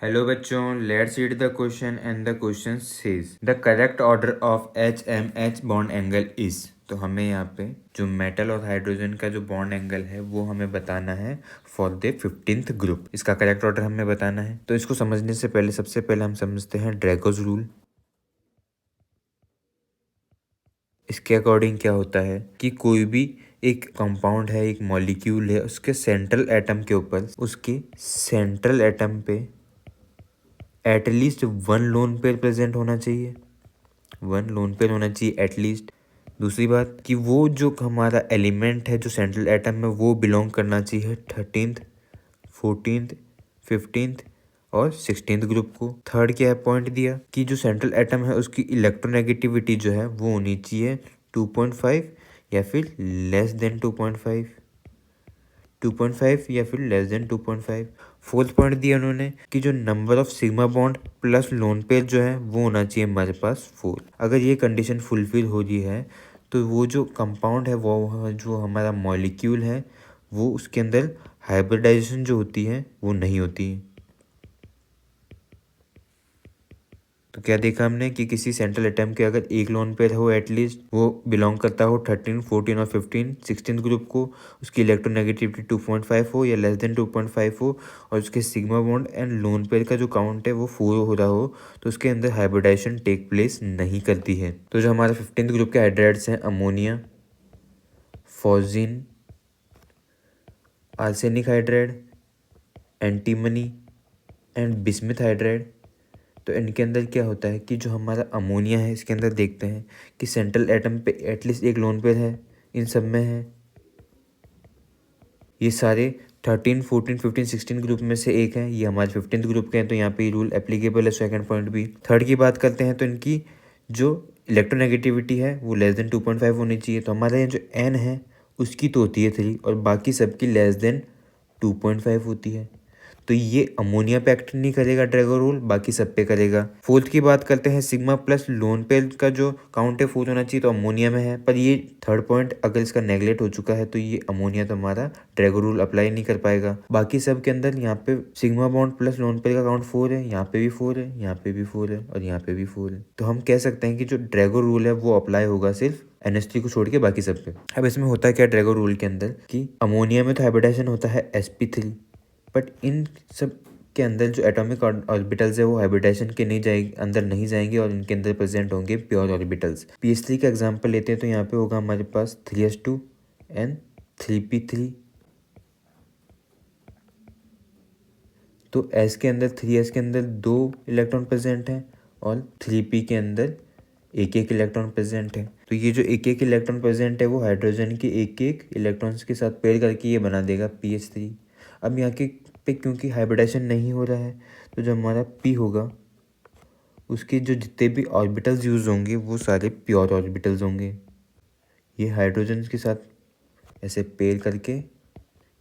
Hello बच्चों, let's read the question and the question says the correct order of HMH bond angle is. तो हमें यहाँ पे जो मेटल और हाइड्रोजन का जो बॉन्ड एंगल है वो हमें बताना है फॉर द 15th ग्रुप। इसका करेक्ट ऑर्डर हमें बताना है। तो इसको समझने से पहले सबसे पहले हम समझते हैं ड्रैगोज रूल। इसके अकॉर्डिंग क्या होता है कि कोई भी एक कंपाउंड है, एक मॉलिक्यूल है, उसके सेंट्रल एटम के ऊपर, उसके सेंट्रल एटम पे at least one lone pair present होना चाहिए। वन लोन पेयर होना चाहिए एटलीस्ट। दूसरी बात कि वो जो हमारा एलिमेंट है जो सेंट्रल एटम में, वो बिलोंग करना चाहिए 13th 14th 15th और 16th ग्रुप को। थर्ड क्या है पॉइंट दिया कि जो सेंट्रल एटम है उसकी इलेक्ट्रोनेगेटिविटी जो है वो होनी चाहिए 2.5 या फिर लेस देन 2.5, 2.5 या फिर लेस देन 2.5। फोर्थ पॉइंट दिया उन्होंने कि जो number of sigma bond plus lone pair जो है वो होना चाहिए हमारे पास 4। अगर ये कंडीशन फुलफिल हो रही है तो वो जो कंपाउंड है, वो जो हमारा मॉलिक्यूल है, वो उसके अंदर हाइब्रिडाइजेशन जो होती है वो नहीं होती। तो क्या देखा हमने कि किसी सेंट्रल एटम के अगर एक लोन पेयर हो एटलीस्ट, वो बिलोंग करता हो 13, 14 और 15, 16 ग्रुप को, उसकी इलेक्ट्रोनेगेटिविटी 2.5 हो या लेस देन 2.5 हो, और उसके sigma bond and lone pair का जो काउंट है वो 4 हो रहा हो, तो उसके अंदर हाइब्रिडाइजेशन टेक प्लेस नहीं करती है। तो जो हमारा 15th ग्रुप के हाइड्राइड्स हैं ammonia, phosphine, arsenic hydride, antimony and bismuth hydride. तो इनके अंदर क्या होता है कि जो हमारा अमोनिया है इसके अंदर देखते हैं कि सेंट्रल एटम पे एटलीस्ट एक लोन पेयर है, इन सब में है। ये सारे 13, 14, 15, 16 ग्रुप में से एक है, ये हमारे 15th ग्रुप के हैं, तो यहाँ पे रूल एप्लीकेबल है। सेकंड पॉइंट भी। थर्ड की बात करते हैं तो इनकी जो इलेक्ट्रोनेगेटिविटी है वो लेस देन 2.5 होनी चाहिए। तो हमारे यहाँ जो एन है उसकी तो होती है 3 और बाकी सबकी लेस देन 2.5 होती है। तो ये अमोनिया पे एक्ट नहीं करेगा ड्रैगो रूल, बाकी सब पे करेगा। फोर्थ की बात करते हैं, सिग्मा प्लस लोन पेयर का जो काउंट है 4 होना चाहिए, तो अमोनिया में है। पर ये थर्ड पॉइंट अगर इसका नेगलेक्ट हो चुका है तो ये अमोनिया तो हमारा ड्रैगो रूल अप्लाई नहीं कर पाएगा। बाकी सब के अंदर यहाँ पे sigma bond plus lone pair का काउंट 4 है, यहाँ पे भी 4 है, यहाँ पे भी 4 है और यहाँ पे भी 4 है। तो हम कह सकते हैं कि जो ड्रैगो रूल है वो अप्लाई होगा सिर्फ NH3 को छोड़ के बाकी सब पे। अब इसमें होता है क्या ड्रैगो रूल के अंदर कि अमोनिया में तो हाइब्रिडाइजेशन होता है sp3, बट इन सब के अंदर जो एटॉमिक ऑर्बिटल्स है वो हाइब्रिडाइजेशन के नहीं जाएंगे, अंदर नहीं जाएंगे, और इनके अंदर प्रेजेंट होंगे प्योर ऑर्बिटल्स। pH3 का एग्जांपल लेते हैं तो यहाँ पे होगा हमारे पास 3s2 एंड 3p3। तो S के अंदर 3s के अंदर 2 इलेक्ट्रॉन प्रेजेंट हैं और 3p के अंदर एक एक इलेक्ट्रॉन प्रेजेंट है। तो ये जो एक एक इलेक्ट्रॉन प्रेजेंट है वो हाइड्रोजन के एक एक इलेक्ट्रॉन्स के साथ पेयर करके ये बना देगा pH3। अब यहाँ के पे क्योंकि हाइब्रिडाइजेशन नहीं हो रहा है तो जो हमारा p होगा उसके जो जितने भी ऑर्बिटल्स यूज होंगे वो सारे प्योर ऑर्बिटल्स होंगे। ये हाइड्रोजन के साथ ऐसे पेयर करके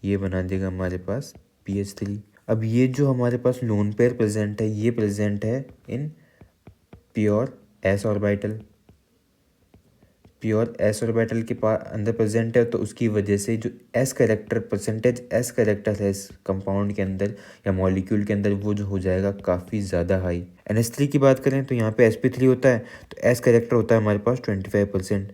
ये बना देगा हमारे पास pH3। अब ये जो हमारे पास लोन पेयर प्रेजेंट है ये प्रेजेंट है in pure s orbital. Pure s orbital के पास अंदर प्रेजेंट है, तो उसकी वजह से जो s character percentage s character है इस कंपाउंड के अंदर या मॉलिक्यूल के अंदर वो जो हो जाएगा काफ़ी ज़्यादा हाई। NH3 की बात करें तो यहाँ पे sp3 होता है, तो s करेक्टर होता है हमारे पास 25%।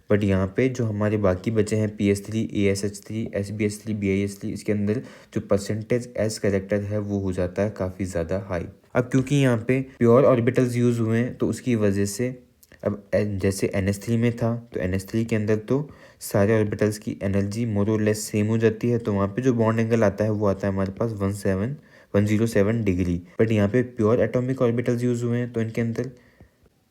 बट यहाँ पे जो हमारे बाकी बचे हैं pH3, ASH3, SbH3, BiH3, इसके अंदर जो परसेंटेज s करेक्टर है वो हो जाता है काफ़ी ज़्यादा हाई। अब क्योंकि यहाँ पे प्योर ऑर्बिटल्स यूज़ हुए हैं तो उसकी वजह से अब जैसे NH3 में था तो NH3 के अंदर तो सारे ऑर्बिटल्स की एनर्जी मोर और लेस सेम हो जाती है, तो वहाँ पे जो बॉन्ड एंगल आता है वो आता है हमारे पास 107 डिग्री। बट यहाँ पे प्योर एटॉमिक ऑर्बिटल्स यूज़ हुए हैं तो इनके अंदर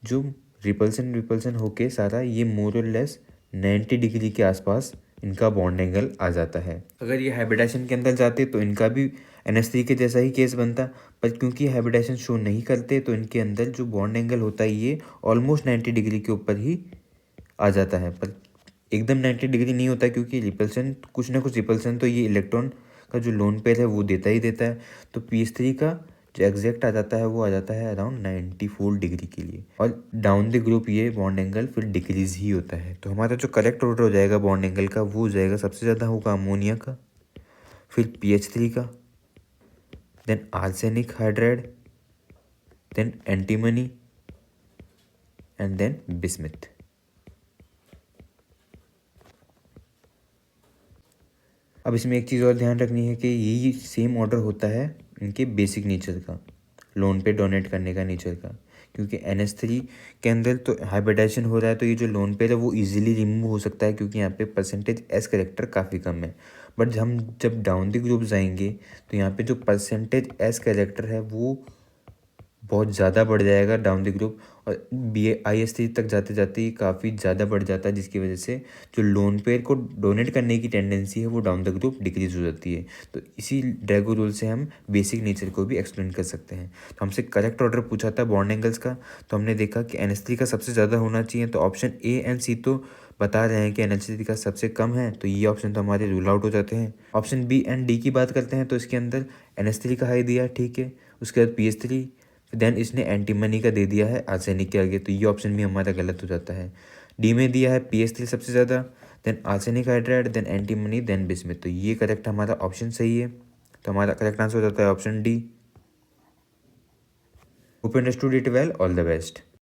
जो रिपल्सन होके सारा ये मोर और लेस 90 डिग्री के आसपास इनका बॉन्ड एंगल आ जाता है। अगर ये हाइब्रिडाइजेशन के अंदर जाते तो इनका भी NH3 के जैसा ही केस बनता, पर क्योंकि हाइब्रिडाइजेशन शो नहीं करते तो इनके अंदर जो बॉन्ड एंगल होता है ये ऑलमोस्ट 90 डिग्री के ऊपर ही आ जाता है, पर एकदम 90 डिग्री नहीं होता क्योंकि रिपल्सन, कुछ ना कुछ रिपल्सन तो ये इलेक्ट्रॉन का जो लोन पेयर है वो देता ही देता है। तो pH3 का जो एग्जैक्ट आ जाता है वो आ जाता है अराउंड 94 डिग्री के लिए, और डाउन द ग्रुप ये बॉन्ड एंगल फिर डिक्रीज ही होता है। तो हमारा जो करेक्ट ऑर्डर हो जाएगा बॉन्ड एंगल का वो हो जाएगा, सबसे ज़्यादा होगा अमोनिया का, फिर pH3 का, then arsenic hydride, then antimony and then bismuth. अब इसमें एक चीज़ और ध्यान रखनी है कि यही सेम ऑर्डर होता है इनके बेसिक नेचर का, लोन पे डोनेट करने का नेचर का, क्योंकि NH3 के अंदर तो हाइब्रिडाइजेशन हो रहा है, तो ये जो लोन पेयर है वो इजीली रिमूव हो सकता है क्योंकि यहाँ पे परसेंटेज एस करेक्टर काफ़ी कम है। बट हम जब डाउन द ग्रुप जाएंगे तो यहाँ पे जो परसेंटेज एस करेक्टर है वो बहुत ज़्यादा बढ़ जाएगा डाउन द ग्रुप, और IS3 तक जाते जाते ही काफ़ी ज़्यादा बढ़ जाता है, जिसकी वजह से जो लोन पेयर को डोनेट करने की टेंडेंसी है वो डाउन द ग्रुप डिक्रीज हो जाती है। तो इसी ड्रैगो रूल से हम बेसिक नेचर को भी एक्सप्लेन कर सकते हैं। तो हमसे करेक्ट ऑर्डर पूछा था बॉन्ड एंगल्स का, तो हमने देखा कि NH3 का सबसे ज़्यादा होना चाहिए, तो ऑप्शन A एंड C तो बता रहे हैं कि NH3 का सबसे कम है, तो ये ऑप्शन तो हमारे रूल आउट हो जाते हैं। ऑप्शन B एंड D की बात करते हैं तो इसके अंदर NH3 का हाई दिया, ठीक है, उसके बाद PH3, देन इसने एंटीमनी का दे दिया है आर्सेनिक के आगे, तो ये ऑप्शन भी हमारा गलत हो जाता है। डी में दिया है PH3 सबसे ज़्यादा, then arsenic hydride, then antimony, then bismuth, तो ये करेक्ट हमारा ऑप्शन सही है। तो हमारा करेक्ट आंसर हो जाता है option D। Hope understood it well, all the best.